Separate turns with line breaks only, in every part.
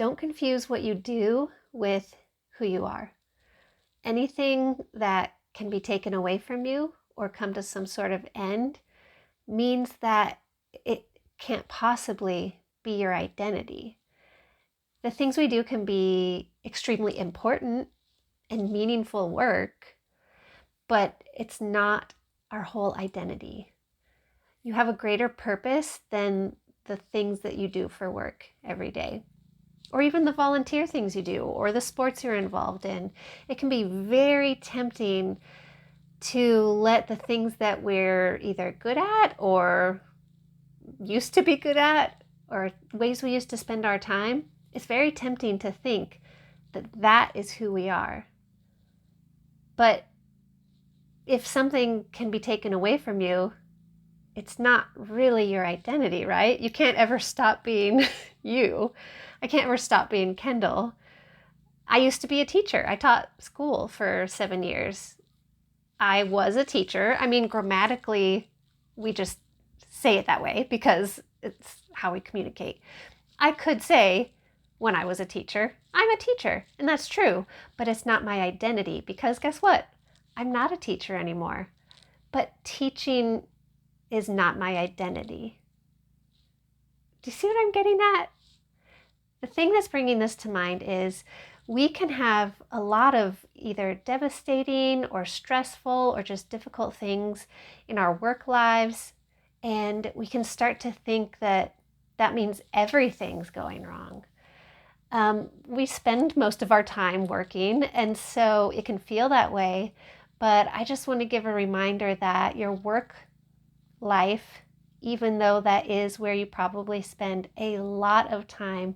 don't confuse what you do with who you are. Anything that can be taken away from you or come to some sort of end means that it can't possibly be your identity. The things we do can be extremely important and meaningful work, but it's not our whole identity. You have a greater purpose than the things that you do for work every day, or even the volunteer things you do, or the sports you're involved in. It can be very tempting to let the things that we're either good at or used to be good at, or ways we used to spend our time, it's very tempting to think that that is who we are. But if something can be taken away from you, it's not really your identity, right? You can't ever stop being you. I can't ever stop being Kendall. I used to be a teacher. I taught school for 7 years. I was a teacher. I mean, grammatically, we just say it that way because it's how we communicate. I could say when I was a teacher, I'm a teacher, and that's true, but it's not my identity because guess what? I'm not a teacher anymore. But teaching is not my identity. Do you see what I'm getting at? The thing that's bringing this to mind is we can have a lot of either devastating or stressful or just difficult things in our work lives, and we can start to think that that means everything's going wrong. We spend most of our time working, and so it can feel that way, but I just want to give a reminder that your work life, even though that is where you probably spend a lot of time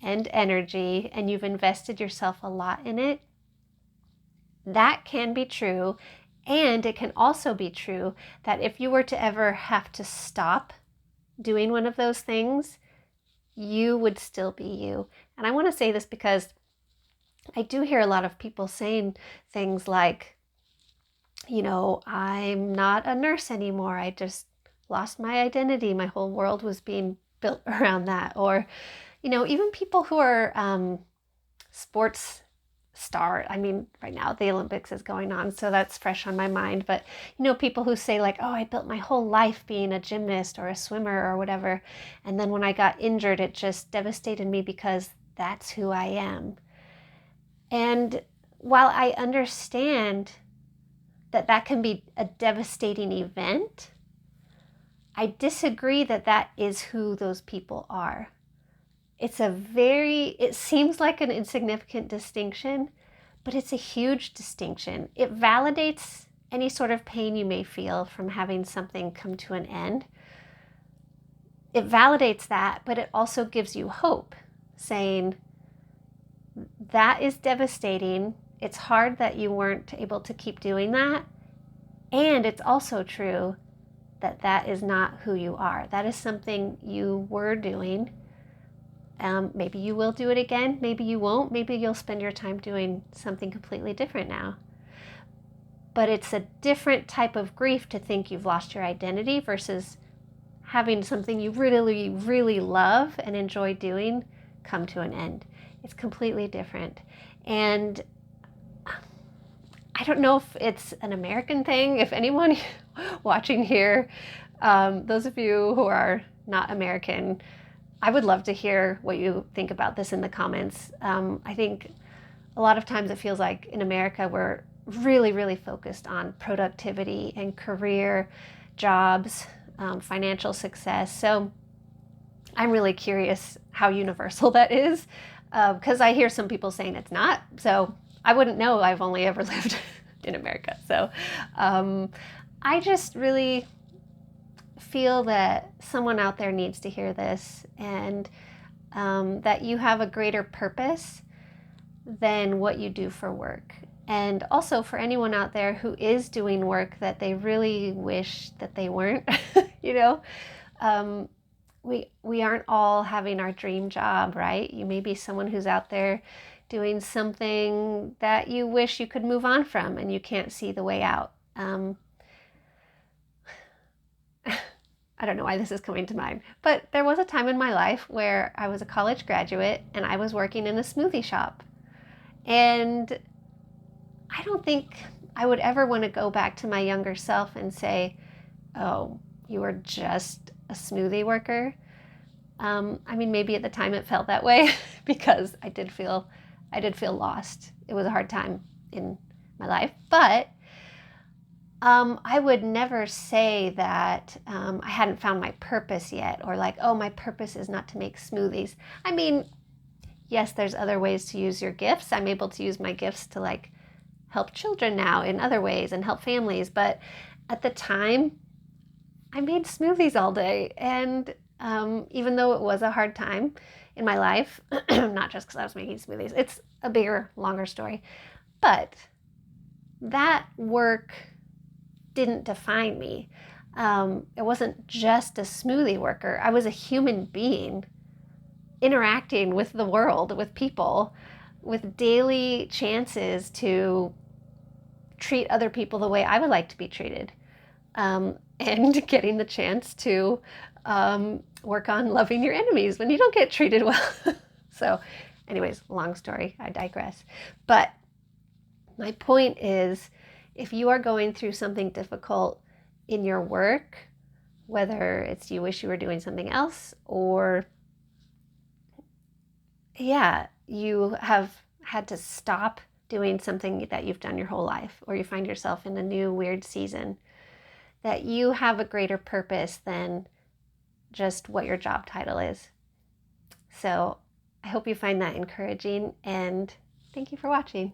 and energy, and you've invested yourself a lot in it, that can be true. And it can also be true that if you were to ever have to stop doing one of those things, you would still be you. And I want to say this because I do hear a lot of people saying things like, I'm not a nurse anymore. I just lost my identity. My whole world was being built around that. Or, even people who are sports star. I mean, right now the Olympics is going on, so that's fresh on my mind. But, people who say like, oh, I built my whole life being a gymnast or a swimmer or whatever. And then when I got injured, it just devastated me because that's who I am. And while I understand that that can be a devastating event, I disagree that that is who those people are. It seems like an insignificant distinction, but it's a huge distinction. It validates any sort of pain you may feel from having something come to an end. It validates that, but it also gives you hope, saying that is devastating. It's hard that you weren't able to keep doing that. And it's also true that that is not who you are. That is something you were doing. Maybe you will do it again. Maybe you won't. Maybe you'll spend your time doing something completely different now. But it's a different type of grief to think you've lost your identity versus having something you really, really love and enjoy doing come to an end. It's completely different. And I don't know if it's an American thing. If anyone watching here, those of you who are not American, I would love to hear what you think about this in the comments. I think a lot of times it feels like in America we're really, really focused on productivity and career, jobs, financial success. So I'm really curious how universal that is, because I hear some people saying it's not. So I wouldn't know. I've only ever lived in America. So I just really feel that someone out there needs to hear this, and that you have a greater purpose than what you do for work. And also for anyone out there who is doing work that they really wish that they weren't, we aren't all having our dream job, right? You may be someone who's out there doing something that you wish you could move on from and you can't see the way out. I don't know why this is coming to mind, but there was a time in my life where I was a college graduate and I was working in a smoothie shop. And I don't think I would ever want to go back to my younger self and say, oh, you were just a smoothie worker. I mean, maybe at the time it felt that way because I did feel lost. It was a hard time in my life, but I would never say that I hadn't found my purpose yet, or like, oh, my purpose is not to make smoothies. I mean, yes, there's other ways to use your gifts. I'm able to use my gifts to like help children now in other ways and help families. But at the time, I made smoothies all day. And even though it was a hard time in my life, not just because I was making smoothies, it's a bigger, longer story. But that work didn't define me. It wasn't just a smoothie worker. I was a human being interacting with the world, with people, with daily chances to treat other people the way I would like to be treated, and getting the chance to work on loving your enemies when you don't get treated well. So, anyways, long story, I digress. But my point is, if you are going through something difficult in your work, whether it's you wish you were doing something else, or yeah, you have had to stop doing something that you've done your whole life, or you find yourself in a new weird season, that you have a greater purpose than just what your job title is. So I hope you find that encouraging, and thank you for watching.